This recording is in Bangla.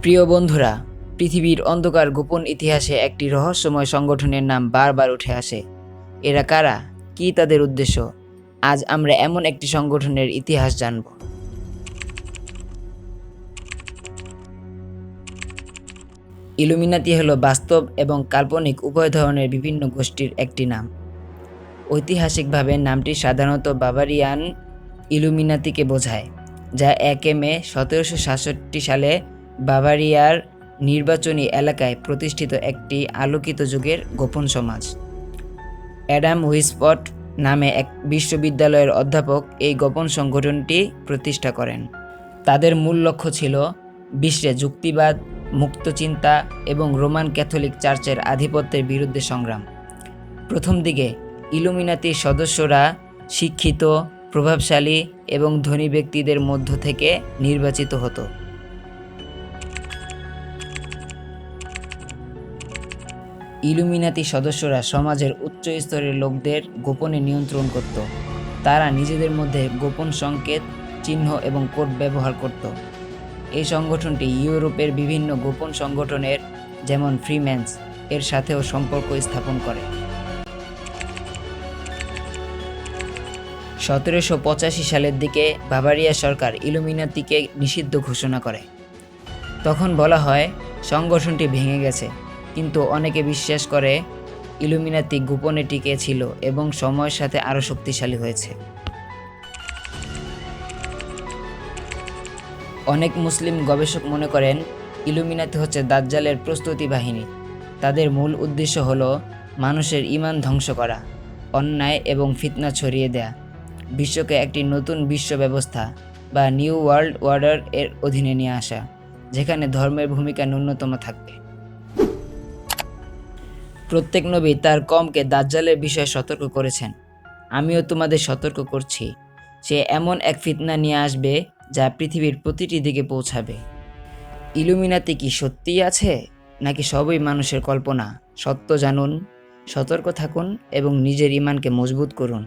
প্রিয় বন্ধুরা, পৃথিবীর অন্ধকার গোপন ইতিহাসে একটি রহস্যময় সংগঠনের নাম বারবার উঠে আসে। এরা কারা, কী তাদের উদ্দেশ্য? আজ আমরা এমন একটি সংগঠনের ইতিহাস জানব। ইলুমিনাতি হলো বাস্তব এবং কাল্পনিক উভয় ধরনের বিভিন্ন গোষ্ঠীর একটি নাম। ঐতিহাসিকভাবে নামটি সাধারণত বাভারিয়ান ইলুমিনাতিকে বোঝায়, যা 1 মে 1767 সালে বাভারিয়ার নির্বাচনী এলাকায় প্রতিষ্ঠিত একটি আলোকিত যুগের গোপন সমাজ। অ্যাডাম হুইসপট নামে এক বিশ্ববিদ্যালয়ের অধ্যাপক এই গোপন সংগঠনটি প্রতিষ্ঠা করেন। তাদের মূল লক্ষ্য ছিল বিশ্বে যুক্তিবাদ, মুক্ত চিন্তা এবং রোমান ক্যাথলিক চার্চের আধিপত্যের বিরুদ্ধে সংগ্রাম। প্রথম দিকে ইলুমিনাতির সদস্যরা শিক্ষিত, প্রভাবশালী এবং ধনী ব্যক্তিদের মধ্য থেকে নির্বাচিত হতো। ইলুমিনাতি সদস্যরা সমাজের উচ্চ স্তরের লোকদের গোপনে নিয়ন্ত্রণ করত। তারা নিজেদের মধ্যে গোপন সংকেত, চিহ্ন এবং কোড ব্যবহার করত। এই সংগঠনটি ইউরোপের বিভিন্ন গোপন সংগঠনের যেমন ফ্রিম্যানস এর সাথেও সম্পর্ক স্থাপন করে। 1785 সালের দিকে বাভারিয়া সরকার ইলুমিনাতিকে নিষিদ্ধ ঘোষণা করে। তখন বলা হয় সংগঠনটি ভেঙে গেছে, কিন্তু অনেকে বিশ্বাস করে ইলুমিনাতি গোপনে টিকে ছিল এবং সময়ের সাথে আরও শক্তিশালী হয়েছে। অনেক মুসলিম গবেষক মনে করেন ইলুমিনাতি হচ্ছে দাজ্জালের প্রস্তুতি বাহিনী। তাদের মূল উদ্দেশ্য হলো মানুষের ঈমান ধ্বংস করা, অন্যায় এবং ফিতনা ছড়িয়ে দেয়া, বিশ্বকে একটি নতুন বিশ্ব ব্যবস্থা বা নিউ ওয়ার্ল্ড অর্ডার এর অধীনে নিয়ে আসা, যেখানে ধর্মের ভূমিকা ন্যূনতম থাকবে। প্রত্যেক নবী তার কওমকে দাজ্জালের বিষয়ে সতর্ক করেছেন। আমিও তোমাদের সতর্ক করছি, সে এমন এক ফিতনা নিয়ে আসবে যা পৃথিবীর প্রতিটি দিকে পৌঁছাবে। ইলুমিনাতি কি সত্যিই আছে, নাকি সবই মানুষের কল্পনা? সত্য জানুন, সতর্ক থাকুন এবং নিজের ঈমানকে মজবুত করুন।